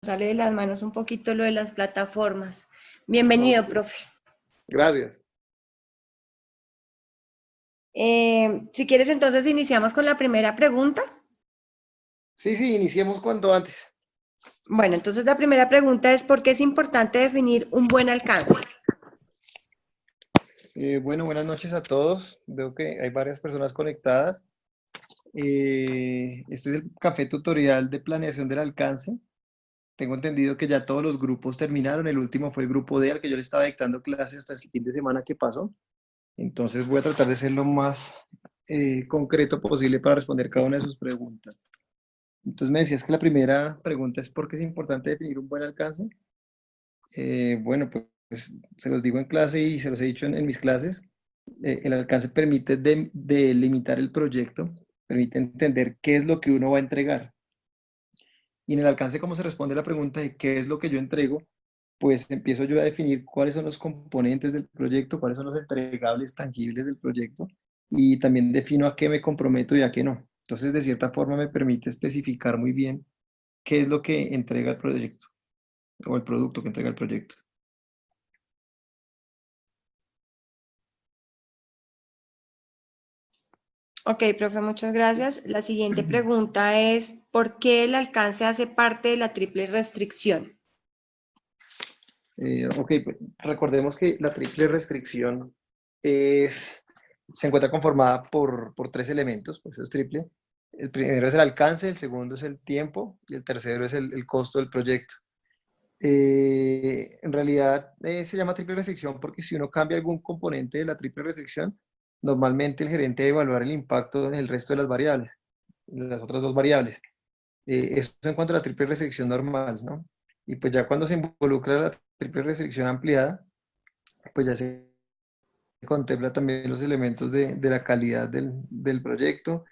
sale de las manos un poquito lo de las plataformas. Bienvenido, Ok, profe. gracias. Si quieres, entonces iniciamos con la primera pregunta. Sí, sí, iniciemos cuanto antes. Bueno, entonces la primera pregunta es ¿por qué es importante definir un buen alcance? Bueno, buenas noches a todos. Veo que hay varias personas conectadas. Este es el café tutorial de planeación del alcance. Tengo entendido que ya todos los grupos terminaron. El último fue el grupo D al que yo le estaba dictando clases hasta el fin de semana que pasó. Entonces voy a tratar de ser lo más concreto posible para responder cada una de sus preguntas. Entonces me decías que la primera pregunta es ¿por qué es importante definir un buen alcance? Bueno, pues se los digo en clase y se los he dicho en mis clases. El alcance permite delimitar el proyecto, permite entender qué es lo que uno va a entregar. Y en el alcance, ¿cómo se responde la pregunta de qué es lo que yo entrego? Pues empiezo yo a definir cuáles son los componentes del proyecto, cuáles son los entregables tangibles del proyecto y también defino a qué me comprometo y a qué no. Entonces, de cierta forma, me permite especificar muy bien qué es lo que entrega el proyecto o el producto que entrega el proyecto. Ok, profe, muchas gracias. La siguiente pregunta es ¿por qué el alcance hace parte de la triple restricción? Ok, pues, recordemos que la triple restricción se encuentra conformada por tres elementos, por eso es triple. El primero es el alcance, el segundo es el tiempo y el tercero es el costo del proyecto. En realidad se llama triple restricción porque si uno cambia algún componente de la triple restricción, normalmente el gerente debe evaluar el impacto en el resto de las variables, las otras dos variables. Eso en cuanto a la triple restricción normal, ¿no? Y pues ya cuando se involucra la triple restricción ampliada, pues ya se contempla también los elementos de la calidad del proyecto.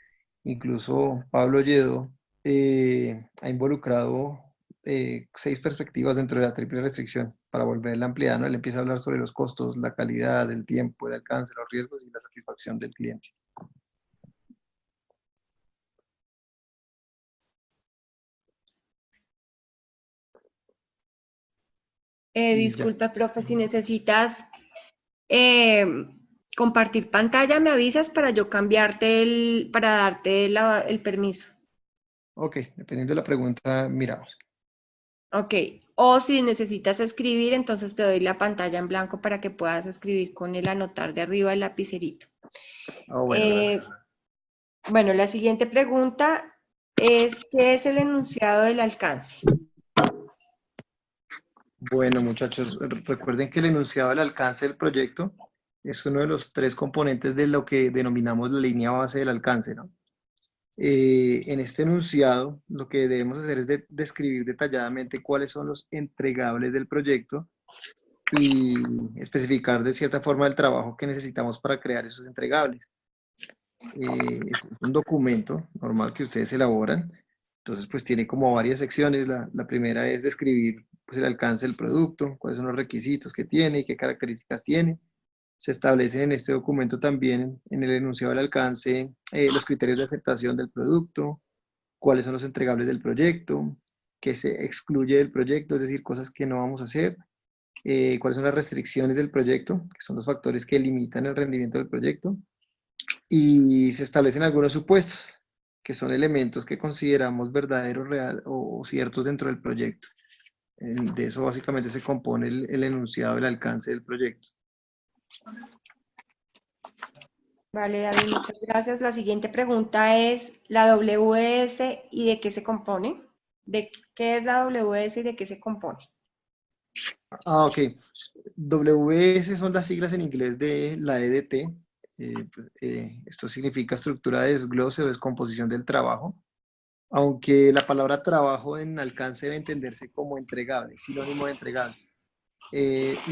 Incluso Pablo Lledó ha involucrado 6 perspectivas dentro de la triple restricción para volverla ampliada, ¿no? Él empieza a hablar sobre los costos, la calidad, el tiempo, el alcance, los riesgos y la satisfacción del cliente. Y ya. Disculpa, profe, si necesitas eh, compartir pantalla, me avisas para yo cambiarte para darte el permiso. Ok, dependiendo de la pregunta, miramos. Ok, o si necesitas escribir, entonces te doy la pantalla en blanco para que puedas escribir con el anotar de arriba el lapicerito. Oh, bueno, Eh, gracias. bueno, la siguiente pregunta es, ¿qué es el enunciado del alcance? Bueno, muchachos, recuerden que el enunciado del alcance del proyecto es uno de los 3 componentes de lo que denominamos la línea base del alcance, ¿no? En este enunciado, lo que debemos hacer es describir detalladamente cuáles son los entregables del proyecto y especificar de cierta forma el trabajo que necesitamos para crear esos entregables. Es un documento normal que ustedes elaboran. Entonces, pues tiene como varias secciones. La primera es describir pues, el alcance del producto, cuáles son los requisitos que tiene y qué características tiene. Se establecen en este documento también, en el enunciado del alcance, los criterios de aceptación del producto, cuáles son los entregables del proyecto, qué se excluye del proyecto, es decir, cosas que no vamos a hacer, cuáles son las restricciones del proyecto, que son los factores que limitan el rendimiento del proyecto, y se establecen algunos supuestos, que son elementos que consideramos verdaderos, real o ciertos dentro del proyecto. De eso básicamente se compone el enunciado del alcance del proyecto. Vale, David, muchas gracias. La siguiente pregunta es, ¿la WS y de qué se compone? ¿De qué es la WS y de qué se compone? Ok. WS son las siglas en inglés de la EDT. Esto significa estructura de desglose o descomposición del trabajo, aunque la palabra trabajo en alcance debe entenderse como entregable, sinónimo de entregable.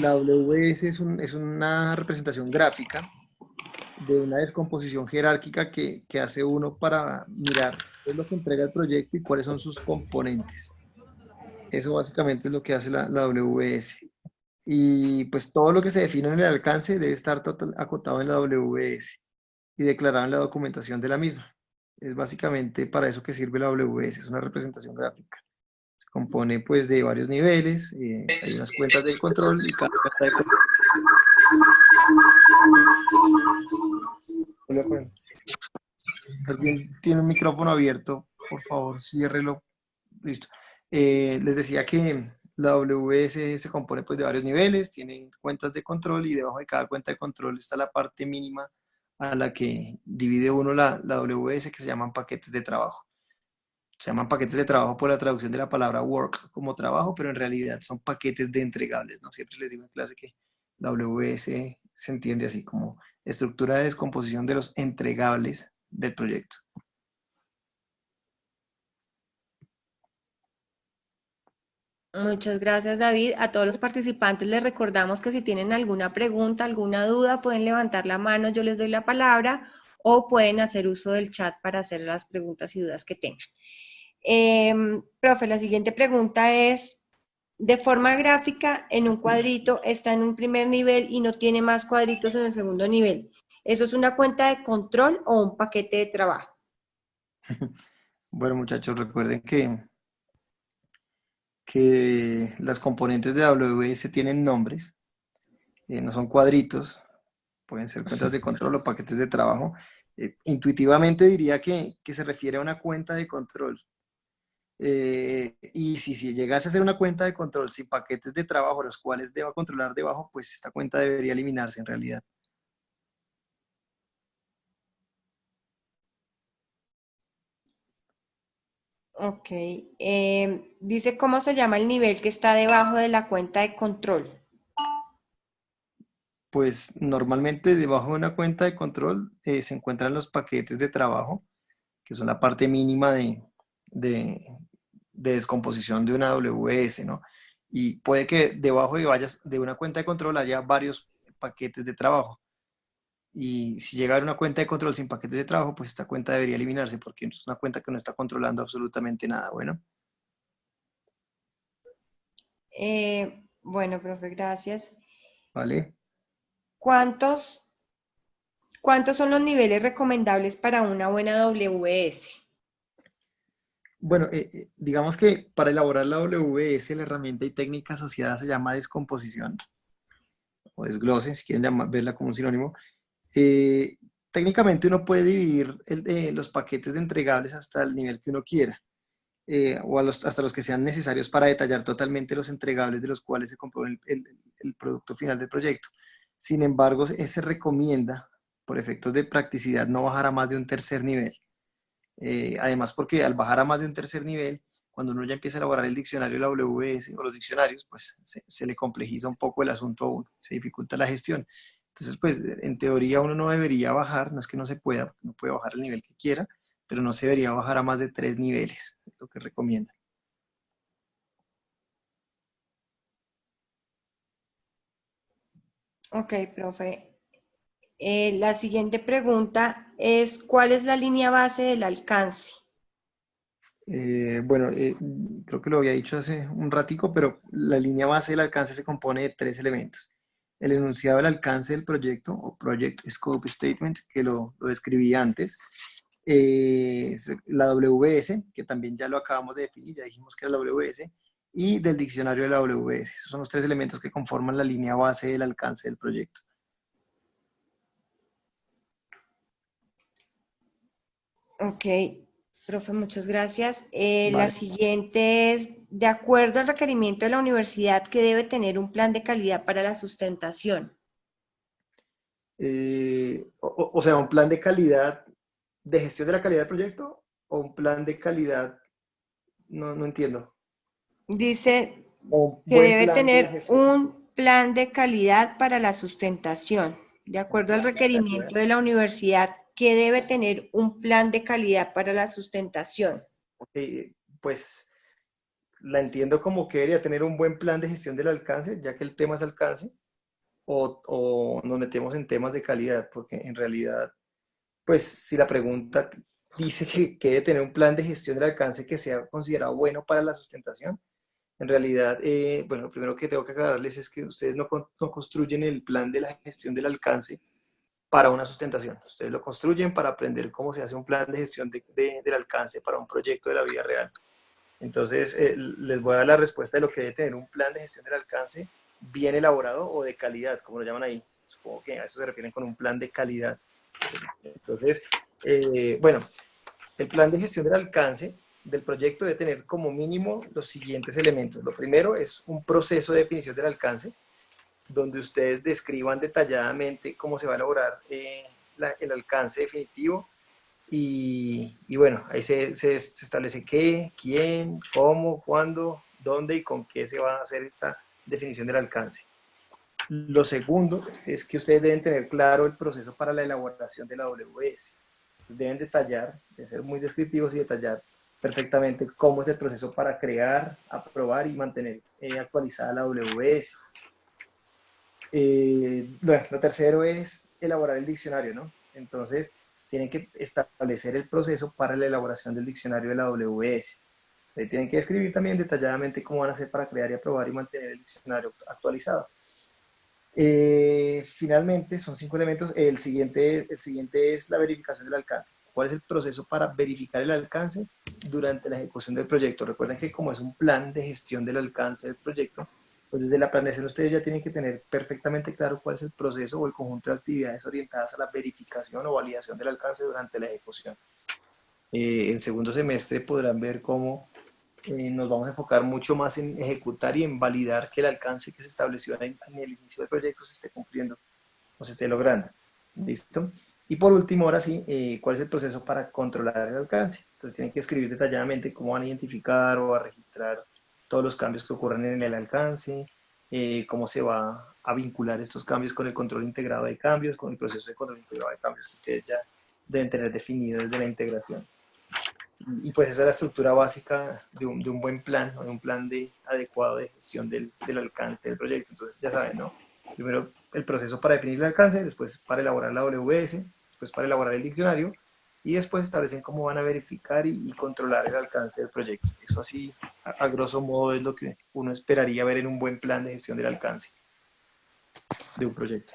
La WS es una representación gráfica de una descomposición jerárquica que hace uno para mirar qué es lo que entrega el proyecto y cuáles son sus componentes. Eso básicamente es lo que hace la WS. Y pues todo lo que se define en el alcance debe estar acotado en la WS y declarado en la documentación de la misma. Es básicamente para eso que sirve la WS, es una representación gráfica. Se compone pues de varios niveles, hay unas cuentas de control y cada cuenta de control. Alguien tiene un micrófono abierto, por favor, ciérrelo. Listo. Les decía que la WS se compone pues de varios niveles, tiene cuentas de control y debajo de cada cuenta de control está la parte mínima a la que divide uno la WS, que se llaman paquetes de trabajo. Se llaman paquetes de trabajo por la traducción de la palabra work como trabajo, pero en realidad son paquetes de entregables, ¿no? Siempre les digo en clase que la WS se entiende así como estructura de descomposición de los entregables del proyecto. Muchas gracias, David. A todos los participantes les recordamos que si tienen alguna pregunta, alguna duda, pueden levantar la mano, yo les doy la palabra, o pueden hacer uso del chat para hacer las preguntas y dudas que tengan. Profe, la siguiente pregunta es, de forma gráfica, en un cuadrito está en un primer nivel y no tiene más cuadritos en el segundo nivel. ¿Eso es una cuenta de control o un paquete de trabajo? Bueno, muchachos, recuerden que las componentes de AWS tienen nombres, no son cuadritos, pueden ser cuentas de control o paquetes de trabajo. Intuitivamente diría que se refiere a una cuenta de control. Y si llegase a ser una cuenta de control sin paquetes de trabajo, los cuales deba controlar debajo, pues esta cuenta debería eliminarse en realidad. Ok. Dice cómo se llama el nivel que está debajo de la cuenta de control. Pues normalmente debajo de una cuenta de control se encuentran los paquetes de trabajo, que son la parte mínima de, de descomposición de una WS, ¿no? Y puede que debajo de una cuenta de control haya varios paquetes de trabajo. Y si llega a haber una cuenta de control sin paquetes de trabajo, pues esta cuenta debería eliminarse porque es una cuenta que no está controlando absolutamente nada. Bueno, Bueno, profe, gracias. ¿vale? ¿Cuántos, cuántos son los niveles recomendables para una buena WS? Bueno, digamos que para elaborar la WS, la herramienta y técnica asociada se llama descomposición o desglose, si quieren verla como un sinónimo. Eh, Técnicamente uno puede dividir los paquetes de entregables hasta el nivel que uno quiera, o hasta los que sean necesarios para detallar totalmente los entregables de los cuales se compone el producto final del proyecto. Sin embargo, se recomienda, por efectos de practicidad, no bajar a más de un tercer nivel. Además, porque al bajar a más de un tercer nivel, cuando uno ya empieza a elaborar el diccionario de la WS o los diccionarios, pues se le complejiza un poco el asunto a uno, se dificulta la gestión. Entonces, pues en teoría uno no debería bajar, no es que no se pueda, no puede bajar el nivel que quiera, pero no se debería bajar a más de 3 niveles, es lo que recomienda. Ok, profe. La siguiente pregunta es, ¿cuál es la línea base del alcance? Bueno, creo que lo había dicho hace un ratico, pero la línea base del alcance se compone de 3 elementos. El enunciado del alcance del proyecto o Project Scope Statement, que lo describí antes. La WS, que también ya lo acabamos de definir, ya dijimos que era la WS, y del diccionario de la WS. Esos son los 3 elementos que conforman la línea base del alcance del proyecto. Ok, profe, muchas gracias. La Vale. siguiente es, de acuerdo al requerimiento de la universidad, que debe tener un plan de calidad para la sustentación. O sea, un plan de calidad, de gestión de la calidad del proyecto, o un plan de calidad, no entiendo. Dice O un que buen debe plan de tener gestión. un plan de calidad para la sustentación. De Un acuerdo al plan de calidad. requerimiento de la universidad, que debe tener un plan de calidad para la sustentación. Ok, pues la entiendo como que debería tener un buen plan de gestión del alcance, ya que el tema es alcance, o nos metemos en temas de calidad, porque en realidad, pues si la pregunta dice que debe tener un plan de gestión del alcance que sea considerado bueno para la sustentación, en realidad, bueno, lo primero que tengo que aclararles es que ustedes no construyen el plan de la gestión del alcance para una sustentación. Ustedes lo construyen para aprender cómo se hace un plan de gestión del alcance para un proyecto de la vida real. Entonces, les voy a dar la respuesta de lo que debe tener un plan de gestión del alcance bien elaborado o de calidad, como lo llaman ahí. Supongo que a eso se refieren con un plan de calidad. Entonces, bueno, el plan de gestión del alcance del proyecto debe tener como mínimo los siguientes elementos. Lo primero es un proceso de definición del alcance, donde ustedes describan detalladamente cómo se va a elaborar el alcance definitivo y bueno, ahí se establece qué, quién, cómo, cuándo, dónde y con qué se va a hacer esta definición del alcance. Lo segundo es que ustedes deben tener claro el proceso para la elaboración de la WS. Entonces deben detallar, deben ser muy descriptivos y detallar perfectamente cómo es el proceso para crear, aprobar y mantener actualizada la WS. Bueno, lo tercero es elaborar el diccionario, ¿no? Entonces, tienen que establecer el proceso para la elaboración del diccionario de la WS. Tienen que escribir también detalladamente cómo van a hacer para crear y aprobar y mantener el diccionario actualizado. Finalmente, son 5 elementos. El siguiente es la verificación del alcance. ¿Cuál es el proceso para verificar el alcance durante la ejecución del proyecto? Recuerden que como es un plan de gestión del alcance del proyecto, pues desde la planeación ustedes ya tienen que tener perfectamente claro cuál es el proceso o el conjunto de actividades orientadas a la verificación o validación del alcance durante la ejecución. En segundo semestre podrán ver cómo nos vamos a enfocar mucho más en ejecutar y en validar que el alcance que se estableció en el inicio del proyecto se esté cumpliendo o se esté logrando. ¿Listo? Y por último, ahora sí, ¿cuál es el proceso para controlar el alcance? Entonces tienen que escribir detalladamente cómo van a identificar o a registrar todos los cambios que ocurran en el alcance, cómo se va a vincular estos cambios con el control integrado de cambios, con el proceso de control integrado de cambios que ustedes ya deben tener definido desde la integración. Y pues esa es la estructura básica de un buen plan, o de un plan adecuado de gestión del alcance del proyecto. Entonces ya saben, ¿no? Primero el proceso para definir el alcance, después para elaborar la WS, después para elaborar el diccionario, y después establecen cómo van a verificar y controlar el alcance del proyecto. Eso así, a grosso modo, es lo que uno esperaría ver en un buen plan de gestión del alcance de un proyecto.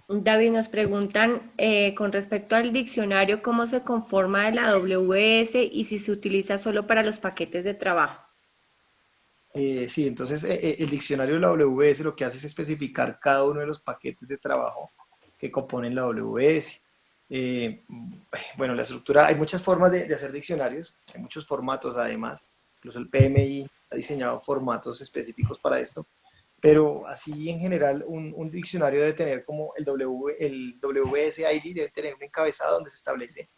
David, nos preguntan con respecto al diccionario, ¿cómo se conforma de la WS y si se utiliza solo para los paquetes de trabajo? Sí, entonces el diccionario de la WS lo que hace es especificar cada uno de los paquetes de trabajo que componen la WS. Bueno, la estructura, hay muchas formas de hacer diccionarios, hay muchos formatos además, incluso el PMI ha diseñado formatos específicos para esto, pero así en general un diccionario debe tener como el WSID, debe tener un encabezado donde se establece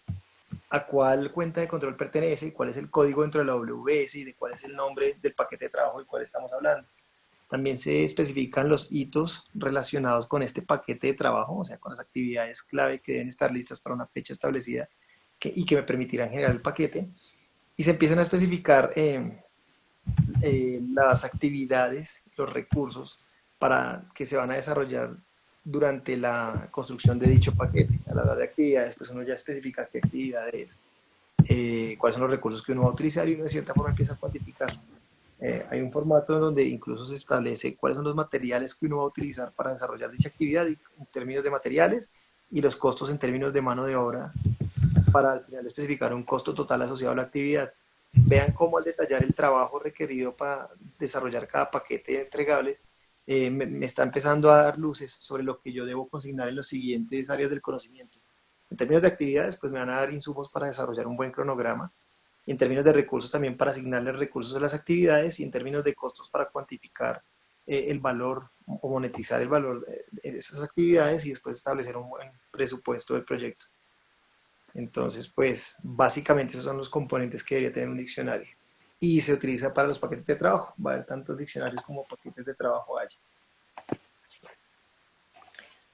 a cuál cuenta de control pertenece, cuál es el código dentro de la WS y de cuál es el nombre del paquete de trabajo del cual estamos hablando. También se especifican los hitos relacionados con este paquete de trabajo, o sea, con las actividades clave que deben estar listas para una fecha establecida y que me permitirán generar el paquete. Y se empiezan a especificar las actividades, los recursos para que se van a desarrollar durante la construcción de dicho paquete. A la hora de actividades, pues uno ya especifica qué actividades, cuáles son los recursos que uno va a utilizar y uno de cierta forma empieza a cuantificar. Hay un formato donde incluso se establece cuáles son los materiales que uno va a utilizar para desarrollar dicha actividad en términos de materiales y los costos en términos de mano de obra para al final especificar un costo total asociado a la actividad. Vean cómo al detallar el trabajo requerido para desarrollar cada paquete entregable, me está empezando a dar luces sobre lo que yo debo consignar en las siguientes áreas del conocimiento. En términos de actividades, pues me van a dar insumos para desarrollar un buen cronograma. En términos de recursos, también para asignarle recursos a las actividades y en términos de costos para cuantificar el valor o monetizar el valor de esas actividades y después establecer un buen presupuesto del proyecto. Entonces, pues, básicamente esos son los componentes que debería tener un diccionario. Y se utiliza para los paquetes de trabajo. Va a haber tantos diccionarios como paquetes de trabajo haya.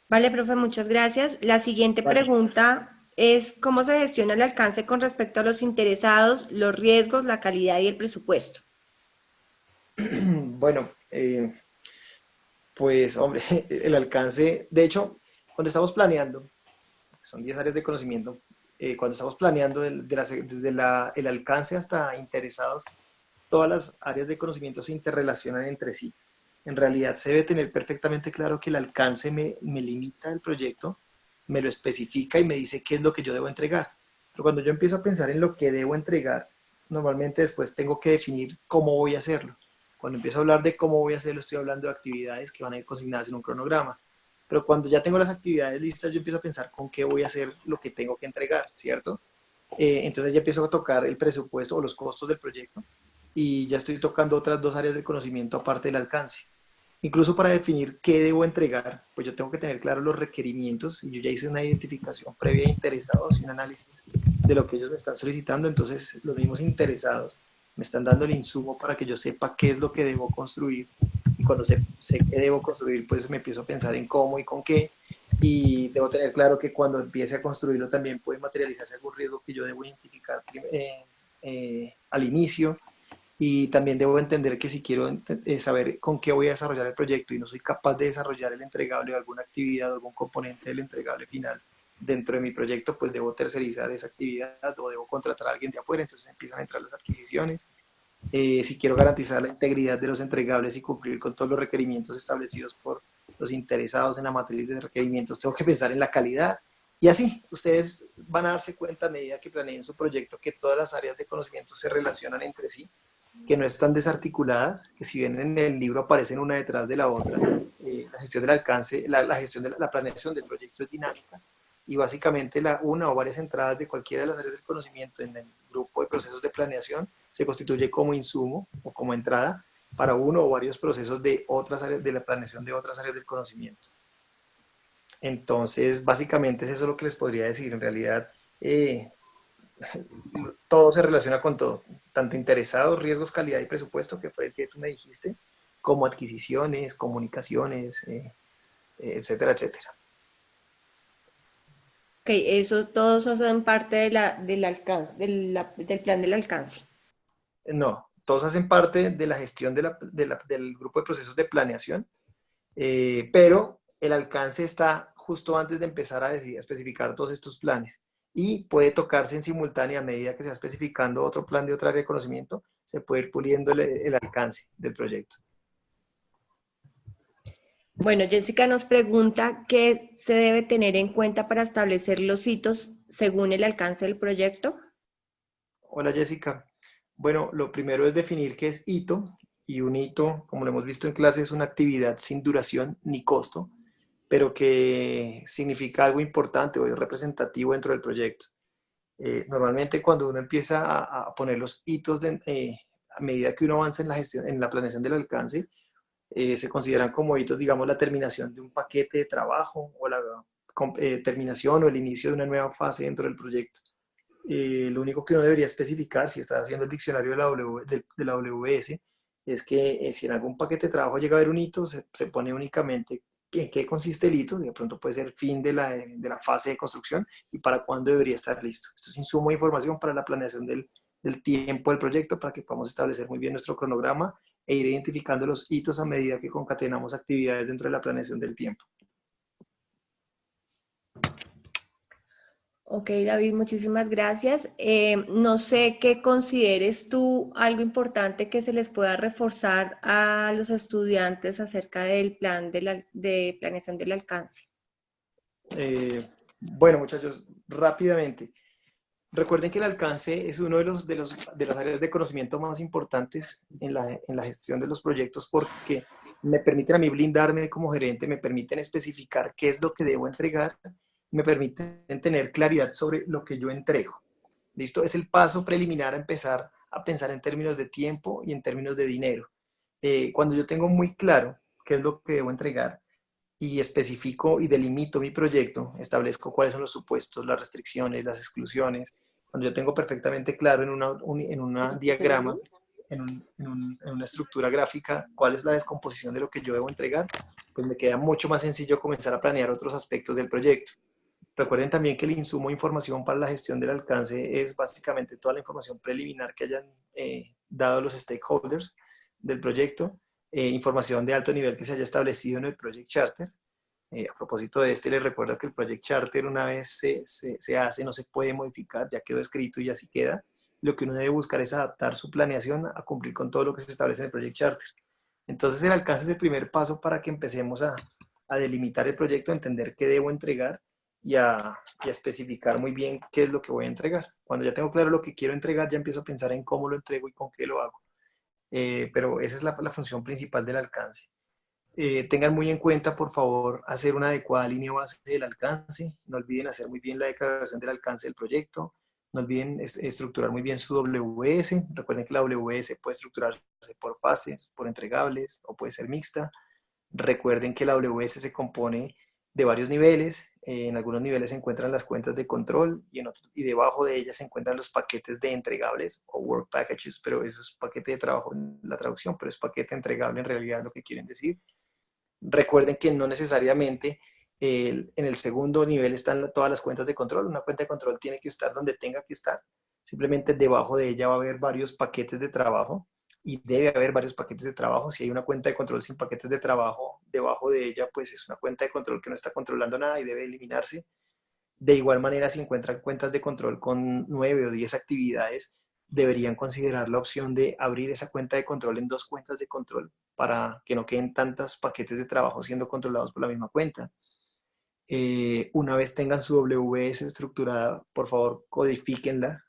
Vale, profe, muchas gracias. La siguiente Vale. pregunta es, ¿cómo se gestiona el alcance con respecto a los interesados, los riesgos, la calidad y el presupuesto? Bueno, pues, hombre, el alcance, de hecho, cuando estamos planeando, son 10 áreas de conocimiento, cuando estamos planeando desde el alcance hasta interesados, todas las áreas de conocimiento se interrelacionan entre sí. En realidad se debe tener perfectamente claro que el alcance me limita el proyecto, me lo especifica y me dice qué es lo que yo debo entregar. Pero cuando yo empiezo a pensar en lo que debo entregar, normalmente después tengo que definir cómo voy a hacerlo. Cuando empiezo a hablar de cómo voy a hacerlo, estoy hablando de actividades que van a ir consignadas en un cronograma. Pero cuando ya tengo las actividades listas, yo empiezo a pensar con qué voy a hacer lo que tengo que entregar, ¿cierto? Entonces ya empiezo a tocar el presupuesto o los costos del proyecto y ya estoy tocando otras dos áreas del conocimiento aparte del alcance. Incluso para definir qué debo entregar, pues yo tengo que tener claros los requerimientos y yo ya hice una identificación previa de interesados y un análisis de lo que ellos me están solicitando. Entonces los mismos interesados me están dando el insumo para que yo sepa qué es lo que debo construir. Y cuando sé qué debo construir, pues me empiezo a pensar en cómo y con qué. Y debo tener claro que cuando empiece a construirlo también puede materializarse algún riesgo que yo debo identificar al inicio. Y también debo entender que si quiero saber con qué voy a desarrollar el proyecto y no soy capaz de desarrollar el entregable o alguna actividad o algún componente del entregable final dentro de mi proyecto, pues debo tercerizar esa actividad o debo contratar a alguien de afuera. Entonces empiezan a entrar las adquisiciones. Si quiero garantizar la integridad de los entregables y cumplir con todos los requerimientos establecidos por los interesados en la matriz de requerimientos, tengo que pensar en la calidad. Y así, ustedes van a darse cuenta a medida que planeen su proyecto que todas las áreas de conocimiento se relacionan entre sí, que no están desarticuladas, que si bien en el libro aparecen una detrás de la otra, la gestión del alcance, la gestión de la planeación del proyecto es dinámica y básicamente una o varias entradas de cualquiera de las áreas del conocimiento en el grupo de procesos de planeación se constituye como insumo o como entrada para uno o varios procesos de otras áreas de la planeación de otras áreas del conocimiento. Entonces, básicamente es eso lo que les podría decir. En realidad, todo se relaciona con todo, tanto interesados, riesgos, calidad y presupuesto, que fue el que tú me dijiste, como adquisiciones, comunicaciones, etcétera, etcétera. Ok, eso todos hacen parte del alcance, del plan del alcance. No, todos hacen parte de la gestión del grupo de procesos de planeación, pero el alcance está justo antes de empezar a especificar todos estos planes y puede tocarse en simultánea a medida que se va especificando otro plan de otra área de conocimiento, se puede ir puliendo el alcance del proyecto. Bueno, Jessica nos pregunta qué se debe tener en cuenta para establecer los hitos según el alcance del proyecto. Hola Jessica. Bueno, lo primero es definir qué es hito y un hito, como lo hemos visto en clase, es una actividad sin duración ni costo, pero que significa algo importante o es representativo dentro del proyecto. Normalmente cuando uno empieza a poner los hitos a medida que uno avanza en la gestión, en la planeación del alcance, se consideran como hitos, digamos, la terminación de un paquete de trabajo o la terminación o el inicio de una nueva fase dentro del proyecto. Lo único que uno debería especificar, si está haciendo el diccionario de la WS, es que si en algún paquete de trabajo llega a haber un hito, se pone únicamente en qué consiste el hito, de pronto puede ser fin de la fase de construcción y para cuándo debería estar listo. Esto es insumo de información para la planeación del tiempo del proyecto, para que podamos establecer muy bien nuestro cronograma e ir identificando los hitos a medida que concatenamos actividades dentro de la planeación del tiempo. Ok, David, muchísimas gracias. No sé qué consideres tú algo importante que se les pueda reforzar a los estudiantes acerca del plan de planeación del alcance. Bueno, muchachos, rápidamente. Recuerden que el alcance es uno de las áreas de conocimiento más importantes en la gestión de los proyectos porque me permiten a mí blindarme como gerente, me permiten especificar qué es lo que debo entregar, me permiten tener claridad sobre lo que yo entrego. ¿Listo? Es el paso preliminar a empezar a pensar en términos de tiempo y en términos de dinero. Cuando yo tengo muy claro qué es lo que debo entregar, y especifico y delimito mi proyecto, establezco cuáles son los supuestos, las restricciones, las exclusiones. Cuando yo tengo perfectamente claro en un diagrama, en una estructura gráfica, cuál es la descomposición de lo que yo debo entregar, pues me queda mucho más sencillo comenzar a planear otros aspectos del proyecto. Recuerden también que el insumo de información para la gestión del alcance es básicamente toda la información preliminar que hayan dado los stakeholders del proyecto, información de alto nivel que se haya establecido en el Project Charter. A propósito de este, les recuerdo que el Project Charter una vez se hace, no se puede modificar, ya quedó escrito y así queda. Lo que uno debe buscar es adaptar su planeación a cumplir con todo lo que se establece en el Project Charter. Entonces el alcance es el primer paso para que empecemos a delimitar el proyecto, a entender qué debo entregar y a especificar muy bien qué es lo que voy a entregar. Cuando ya tengo claro lo que quiero entregar, ya empiezo a pensar en cómo lo entrego y con qué lo hago. Pero esa es la función principal del alcance. Tengan muy en cuenta, por favor, hacer una adecuada línea base del alcance. No olviden hacer muy bien la declaración del alcance del proyecto. No olviden estructurar muy bien su WS. Recuerden que la WS puede estructurarse por fases, por entregables o puede ser mixta. Recuerden que la WS se compone de varios niveles. En algunos niveles se encuentran las cuentas de control y debajo de ellas se encuentran los paquetes de entregables o work packages, pero eso es paquete de trabajo en la traducción, pero es paquete entregable en realidad lo que quieren decir. Recuerden que no necesariamente en el segundo nivel están todas las cuentas de control. Una cuenta de control tiene que estar donde tenga que estar. Simplemente debajo de ella va a haber varios paquetes de trabajo y debe haber varios paquetes de trabajo. Si hay una cuenta de control sin paquetes de trabajo, debajo de ella pues es una cuenta de control que no está controlando nada y debe eliminarse. De igual manera, si encuentran cuentas de control con 9 o 10 actividades, deberían considerar la opción de abrir esa cuenta de control en dos cuentas de control para que no queden tantos paquetes de trabajo siendo controlados por la misma cuenta. Una vez tengan su WS estructurada, por favor, codifíquenla,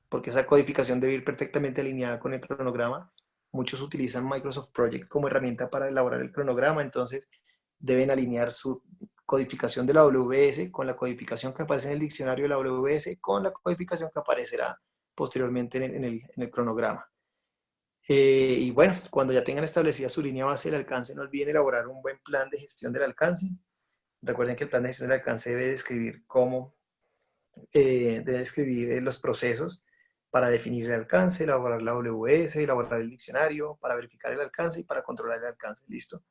porque esa codificación debe ir perfectamente alineada con el cronograma. Muchos utilizan Microsoft Project como herramienta para elaborar el cronograma, entonces deben alinear su codificación de la WS con la codificación que aparece en el diccionario de la WS con la codificación que aparecerá posteriormente en el cronograma. Y bueno, cuando ya tengan establecida su línea base del alcance, no olviden elaborar un buen plan de gestión del alcance. Recuerden que el plan de gestión del alcance debe describir debe describir los procesos para definir el alcance, elaborar la WS, elaborar el diccionario, para verificar el alcance y para controlar el alcance. Listo.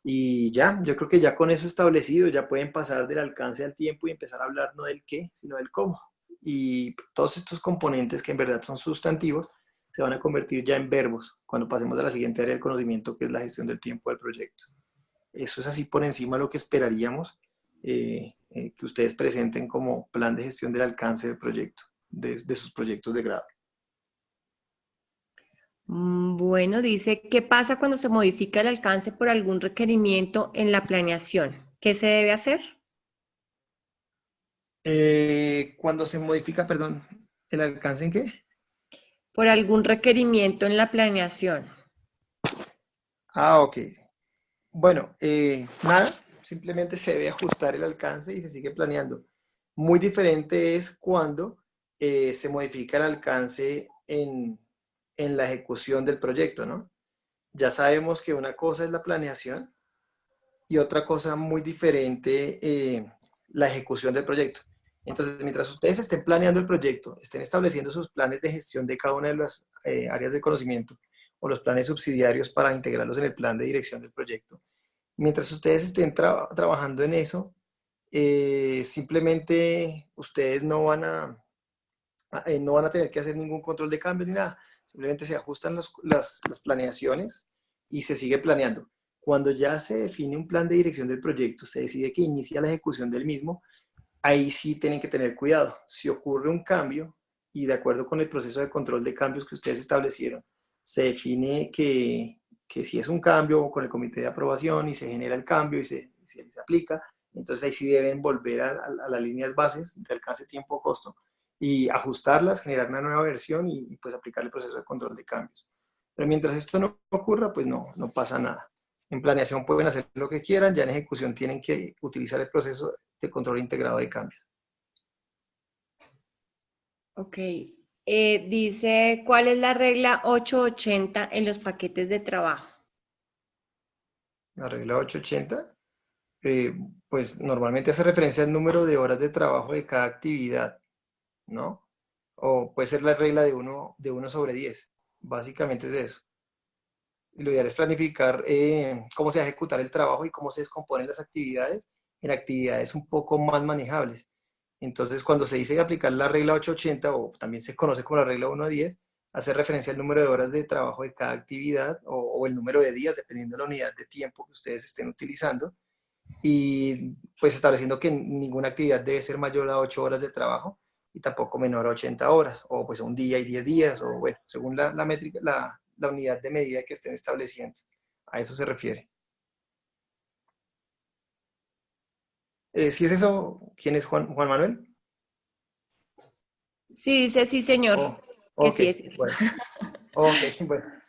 Y ya, yo creo que ya con eso establecido, ya pueden pasar del alcance al tiempo y empezar a hablar no del qué, sino del cómo. Y todos estos componentes que en verdad son sustantivos, se van a convertir ya en verbos cuando pasemos a la siguiente área del conocimiento, que es la gestión del tiempo del proyecto. Eso es así por encima lo que esperaríamos que ustedes presenten como plan de gestión del alcance del proyecto, de sus proyectos de grado. Bueno, dice, ¿qué pasa cuando se modifica el alcance por algún requerimiento en la planeación? ¿Qué se debe hacer? Cuando se modifica, perdón, ¿el alcance en qué? Por algún requerimiento en la planeación. Ah, ok. Bueno, nada, simplemente se debe ajustar el alcance y se sigue planeando. Muy diferente es cuando se modifica el alcance en la ejecución del proyecto, ¿no? Ya sabemos que una cosa es la planeación y otra cosa muy diferente, la ejecución del proyecto. Entonces, mientras ustedes estén planeando el proyecto, estén estableciendo sus planes de gestión de cada una de las áreas de conocimiento o los planes subsidiarios para integrarlos en el plan de dirección del proyecto, mientras ustedes estén trabajando en eso, simplemente ustedes no van a tener que hacer ningún control de cambios ni nada. Simplemente se ajustan las planeaciones y se sigue planeando. Cuando ya se define un plan de dirección del proyecto, se decide que inicia la ejecución del mismo, ahí sí tienen que tener cuidado. Si ocurre un cambio y de acuerdo con el proceso de control de cambios que ustedes establecieron, se define que si es un cambio con el comité de aprobación y se genera el cambio y se aplica, entonces ahí sí deben volver a las líneas bases de alcance, tiempo, costo y ajustarlas, generar una nueva versión y pues aplicar el proceso de control de cambios. Pero mientras esto no ocurra, pues no pasa nada. En planeación pueden hacer lo que quieran, ya en ejecución tienen que utilizar el proceso de control integrado de cambios. Ok. Dice, ¿cuál es la regla 880 en los paquetes de trabajo? La regla 880, eh, pues normalmente hace referencia al número de horas de trabajo de cada actividad, ¿no? O puede ser la regla de 1/10. Básicamente es eso. Y lo ideal es planificar cómo se va a ejecutar el trabajo y cómo se descomponen las actividades en actividades un poco más manejables. Entonces, cuando se dice aplicar la regla 880, o también se conoce como la regla 1/10, hace referencia al número de horas de trabajo de cada actividad o el número de días, dependiendo de la unidad de tiempo que ustedes estén utilizando. Y pues estableciendo que ninguna actividad debe ser mayor a 8 horas de trabajo y tampoco menor a 80 horas, o pues un día y 10 días, o bueno, según la métrica, la unidad de medida que estén estableciendo. A eso se refiere. Si es eso, ¿quién es Juan Manuel? Sí, dice sí, señor, Oh, que ok, sí es eso. bueno, ok, bueno, si es que pregunta.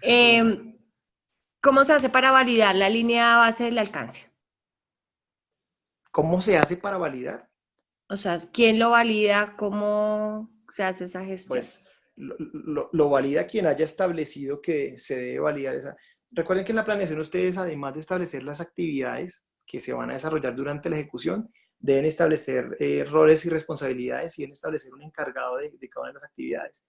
Em, ¿Cómo se hace para validar la línea base del alcance? ¿Cómo se hace para validar? O sea, ¿quién lo valida? ¿Cómo se hace esa gestión? Pues lo valida quien haya establecido que se debe validar esa. Recuerden que en la planeación ustedes, además de establecer las actividades que se van a desarrollar durante la ejecución, deben establecer roles y responsabilidades y deben establecer un encargado de cada una de las actividades.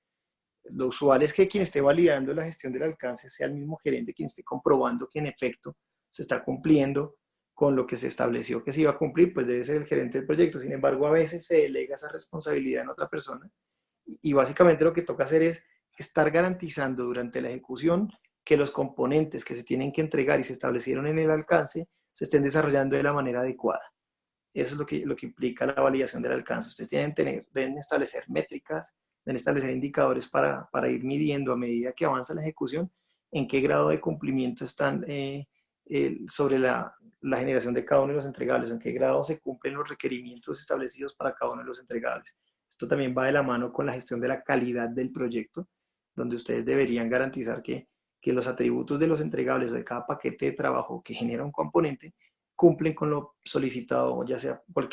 Lo usual es que quien esté validando la gestión del alcance sea el mismo gerente quien esté comprobando que en efecto se está cumpliendo con lo que se estableció que se iba a cumplir, pues debe ser el gerente del proyecto. Sin embargo, a veces se delega esa responsabilidad en otra persona y básicamente lo que toca hacer es estar garantizando durante la ejecución que los componentes que se tienen que entregar y se establecieron en el alcance se estén desarrollando de la manera adecuada. Eso es lo que implica la validación del alcance. Ustedes deben establecer métricas, deben establecer indicadores para ir midiendo a medida que avanza la ejecución en qué grado de cumplimiento están sobre la generación de cada uno de los entregables, en qué grado se cumplen los requerimientos establecidos para cada uno de los entregables. Esto también va de la mano con la gestión de la calidad del proyecto, donde ustedes deberían garantizar que los atributos de los entregables o de cada paquete de trabajo que genera un componente cumplen con lo solicitado, ya sea por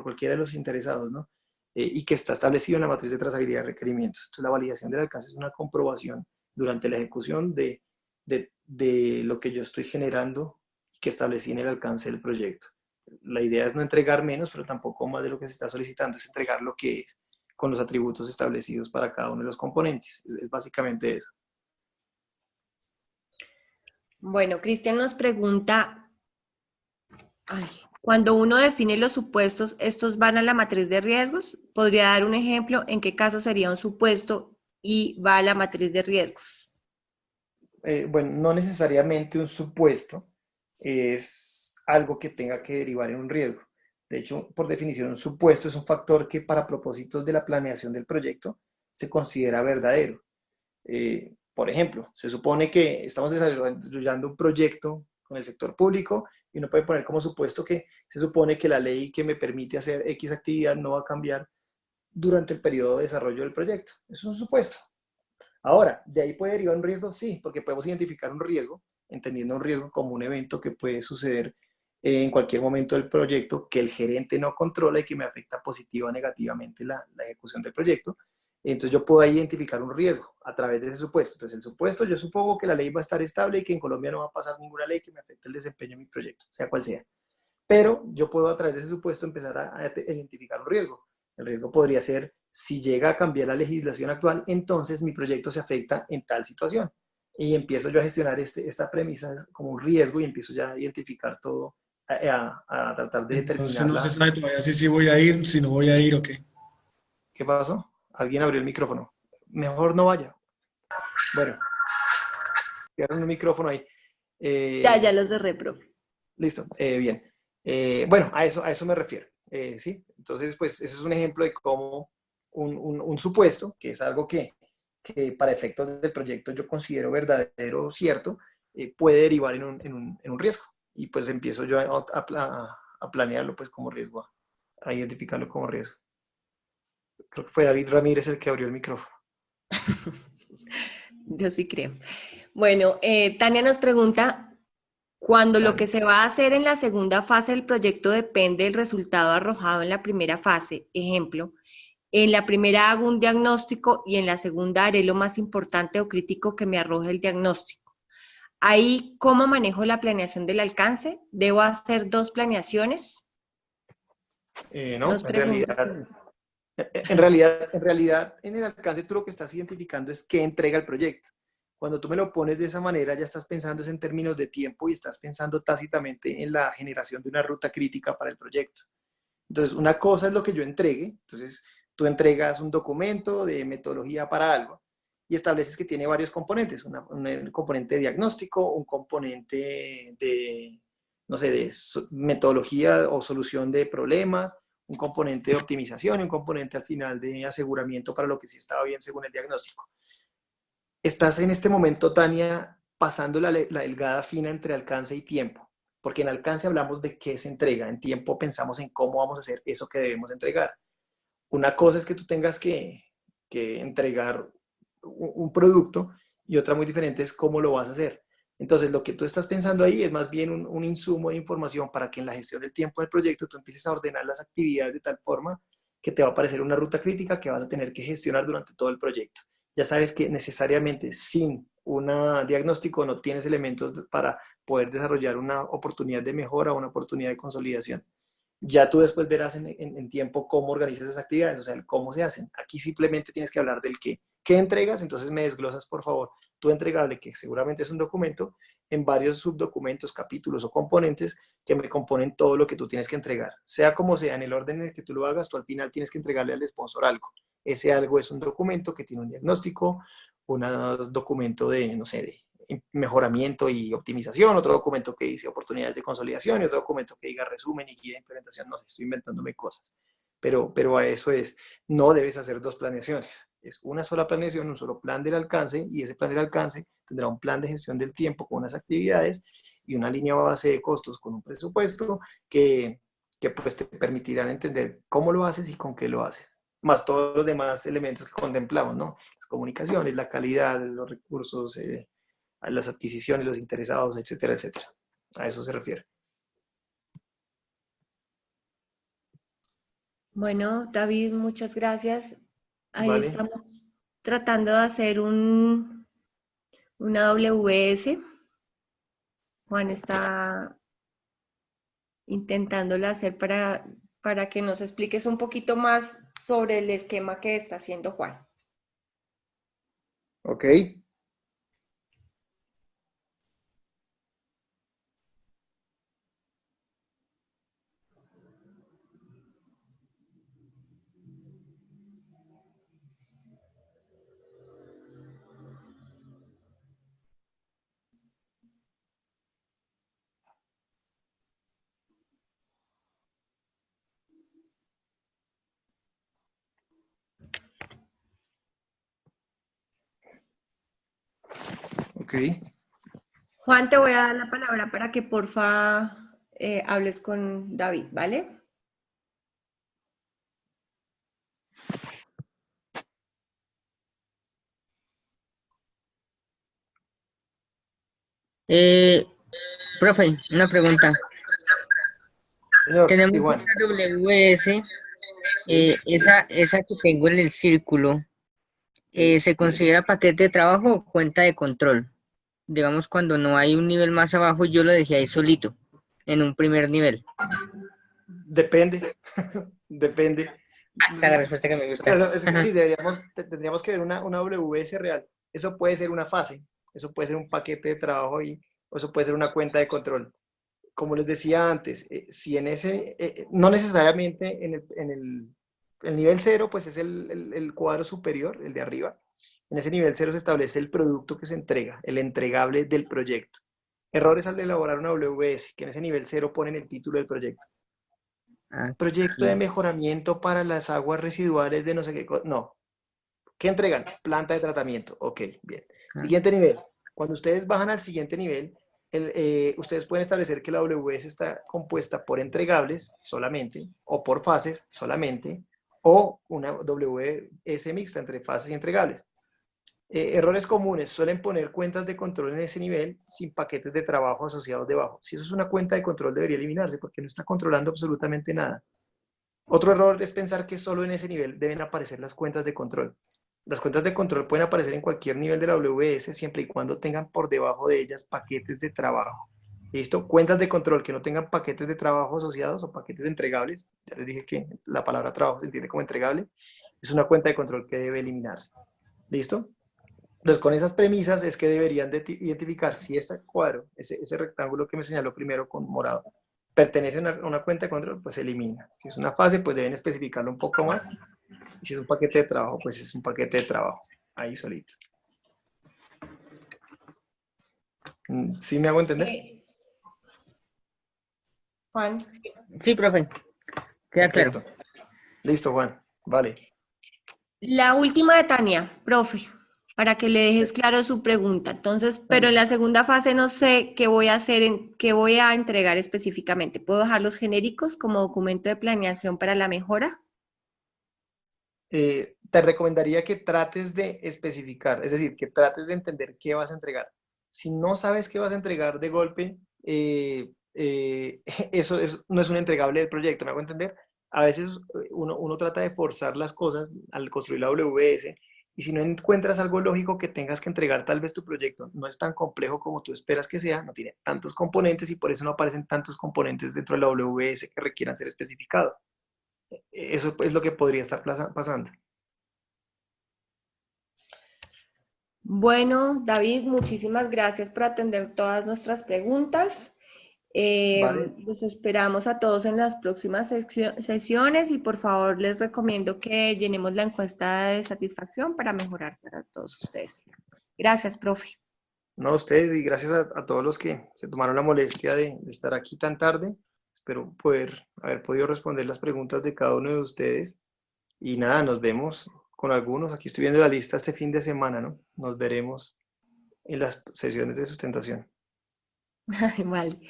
cualquiera de los interesados, ¿no? Y que está establecido en la matriz de trazabilidad de requerimientos. Entonces, la validación del alcance es una comprobación durante la ejecución de lo que yo estoy generando y que establecí en el alcance del proyecto. La idea es no entregar menos, pero tampoco más de lo que se está solicitando, es entregar lo que es con los atributos establecidos para cada uno de los componentes. Es básicamente eso. Bueno, Cristian nos pregunta, ay, cuando uno define los supuestos, ¿estos van a la matriz de riesgos? ¿Podría dar un ejemplo en qué caso sería un supuesto y va a la matriz de riesgos? Bueno, no necesariamente un supuesto es algo que tenga que derivar en un riesgo. De hecho, por definición, un supuesto es un factor que para propósitos de la planeación del proyecto se considera verdadero. Por ejemplo, se supone que estamos desarrollando un proyecto con el sector público y uno puede poner como supuesto que se supone que la ley que me permite hacer X actividad no va a cambiar durante el periodo de desarrollo del proyecto. Eso es un supuesto. Ahora, ¿de ahí puede derivar un riesgo? Sí, porque podemos identificar un riesgo, entendiendo un riesgo como un evento que puede suceder en cualquier momento del proyecto que el gerente no controla y que me afecta positiva o negativamente la ejecución del proyecto. Entonces yo puedo identificar un riesgo a través de ese supuesto. Entonces el supuesto, yo supongo que la ley va a estar estable y que en Colombia no va a pasar ninguna ley que me afecte el desempeño de mi proyecto, sea cual sea. Pero yo puedo a través de ese supuesto empezar a identificar un riesgo. El riesgo podría ser, si llega a cambiar la legislación actual, entonces mi proyecto se afecta en tal situación. Y empiezo yo a gestionar esta premisa como un riesgo y empiezo ya a identificar todo, a tratar de Entonces determinar no se la... sabe todavía si sí voy a ir, si no voy a ir o qué. ¿Qué pasó? Alguien abrió el micrófono. Mejor no vaya. Bueno, quedaron un micrófono ahí. Ya Eh, lo cerré, profe. Listo, bien. Bueno, a eso me refiero. ¿Sí? Entonces, pues ese es un ejemplo de cómo un supuesto, que es algo que para efectos del proyecto yo considero verdadero o cierto, puede derivar en un riesgo. Y pues empiezo yo a planearlo pues como riesgo, a identificarlo como riesgo. Creo que fue David Ramírez el que abrió el micrófono. Yo sí creo. Bueno, Tania nos pregunta, cuando lo que Dale. se va a hacer en la segunda fase del proyecto depende del resultado arrojado en la primera fase, ejemplo, en la primera hago un diagnóstico y en la segunda haré lo más importante o crítico que me arroje el diagnóstico. Ahí, ¿cómo manejo la planeación del alcance? ¿Debo hacer dos planeaciones? No, Nos en pregunta. realidad, en realidad, en el alcance tú lo que estás identificando es qué entrega el proyecto. Cuando tú me lo pones de esa manera, ya estás pensando en términos de tiempo y estás pensando tácitamente en la generación de una ruta crítica para el proyecto. Entonces, una cosa es lo que yo entregue. Entonces, tú entregas un documento de metodología para algo y estableces que tiene varios componentes. Un componente de diagnóstico, un componente de, no sé, de metodología o solución de problemas, un componente de optimización y un componente al final de aseguramiento para lo que sí estaba bien según el diagnóstico. Estás en este momento, Tania, pasando la delgada fina entre alcance y tiempo. porque en alcance hablamos de qué se entrega, en tiempo pensamos en cómo vamos a hacer eso que debemos entregar. Una cosa es que tú tengas que entregar un producto y otra muy diferente es cómo lo vas a hacer. Entonces, lo que tú estás pensando ahí es más bien un insumo de información para que en la gestión del tiempo del proyecto tú empieces a ordenar las actividades de tal forma que te va a aparecer una ruta crítica que vas a tener que gestionar durante todo el proyecto. Ya sabes que necesariamente sin un diagnóstico no tienes elementos para poder desarrollar una oportunidad de mejora o una oportunidad de consolidación. Ya tú después verás en tiempo cómo organizas esas actividades, o sea, el cómo se hacen. Aquí simplemente tienes que hablar del qué. ¿Qué entregas? Entonces me desglosas, por favor, tu entregable, que seguramente es un documento, en varios subdocumentos, capítulos o componentes que me componen todo lo que tú tienes que entregar. Sea como sea, en el orden en el que tú lo hagas, tú al final tienes que entregarle al sponsor algo. Ese algo es un documento que tiene un diagnóstico, un documento de, no sé, de mejoramiento y optimización, otro documento que dice oportunidades de consolidación y otro documento que diga resumen y guía de implementación. No sé, estoy inventándome cosas, pero a eso es. No debes hacer dos planeaciones. Es una sola planeación, un solo plan del alcance, y ese plan del alcance tendrá un plan de gestión del tiempo con unas actividades y una línea base de costos con un presupuesto que pues te permitirán entender cómo lo haces y con qué lo haces, más todos los demás elementos que contemplamos, ¿no? Las comunicaciones, la calidad, los recursos, a las adquisiciones, los interesados, etcétera, etcétera. A eso se refiere. Bueno, David, muchas gracias. Ahí ¿Vale? estamos tratando de hacer una WS. Juan está intentándolo hacer para que nos expliques un poquito más sobre el esquema que está haciendo Juan. Ok. Ok. Juan, te voy a dar la palabra para que porfa hables con David, ¿vale? Eh, Profe, una pregunta. Señor, Tenemos igual. esta WS, ¿Sí? esa que tengo en el círculo, ¿Sí? ¿se considera paquete de trabajo o cuenta de control? Digamos, cuando no hay un nivel más abajo, yo lo dejé ahí solito, en un primer nivel. Depende. Depende. Hasta la respuesta que me gusta. Es que sí, tendríamos que ver una WS real. Eso puede ser una fase, eso puede ser un paquete de trabajo y o eso puede ser una cuenta de control. Como les decía antes, si en ese, no necesariamente el nivel cero, pues es el cuadro superior, el de arriba. En ese nivel cero se establece el producto que se entrega, el entregable del proyecto. Errores al elaborar una WS, que en ese nivel cero ponen el título del proyecto. Proyecto de Aquí. mejoramiento para las aguas residuales de no sé qué cosa. No. ¿Qué entregan? Planta de tratamiento. Ok, bien. Siguiente nivel. Cuando ustedes bajan al siguiente nivel, ustedes pueden establecer que la WS está compuesta por entregables solamente, o por fases solamente, o una WS mixta entre fases y entregables. Errores comunes, suelen poner cuentas de control en ese nivel sin paquetes de trabajo asociados debajo. Si eso es una cuenta de control, debería eliminarse porque no está controlando absolutamente nada. Otro error es pensar que solo en ese nivel deben aparecer las cuentas de control. Las cuentas de control pueden aparecer en cualquier nivel de la WS siempre y cuando tengan por debajo de ellas paquetes de trabajo. ¿Listo? Cuentas de control que no tengan paquetes de trabajo asociados o paquetes entregables. Ya les dije que la palabra trabajo se entiende como entregable. Es una cuenta de control que debe eliminarse. ¿Listo? Entonces, con esas premisas es que deberían de identificar si ese cuadro, ese rectángulo que me señaló primero con morado, pertenece a una cuenta de control, pues se elimina. Si es una fase, pues deben especificarlo un poco más. Y si es un paquete de trabajo, pues es un paquete de trabajo. Ahí solito. ¿Sí me hago entender? Juan. Sí, profe, queda claro. Perfecto. Listo, Juan. Vale. La última de Tania, profe. para que le dejes claro su pregunta. Entonces, pero en la segunda fase no sé qué voy a hacer, qué voy a entregar específicamente. ¿Puedo dejar los genéricos como documento de planeación para la mejora? Te recomendaría que trates de especificar, es decir, que trates de entender qué vas a entregar. Si no sabes qué vas a entregar de golpe, eso no es un entregable del proyecto, ¿me hago entender? A veces uno trata de forzar las cosas al construir la WS y si no encuentras algo lógico que tengas que entregar, tal vez tu proyecto no es tan complejo como tú esperas que sea, no tiene tantos componentes y por eso no aparecen tantos componentes dentro de la WS que requieran ser especificados. Eso es lo que podría estar pasando. Bueno, David, muchísimas gracias por atender todas nuestras preguntas. Vale, Los esperamos a todos en las próximas sesiones y por favor les recomiendo que llenemos la encuesta de satisfacción para mejorar para todos ustedes. Gracias, profe. no a ustedes y gracias a todos los que se tomaron la molestia de estar aquí tan tarde. Espero haber podido responder las preguntas de cada uno de ustedes. Y nada, nos vemos con algunos. Aquí estoy viendo la lista este fin de semana, ¿no? Nos veremos en las sesiones de sustentación. Vale,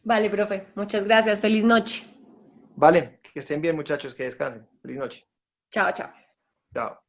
vale, profe. Muchas gracias. Feliz noche. Vale, que estén bien muchachos, que descansen. Feliz noche. Chao, chao. Chao.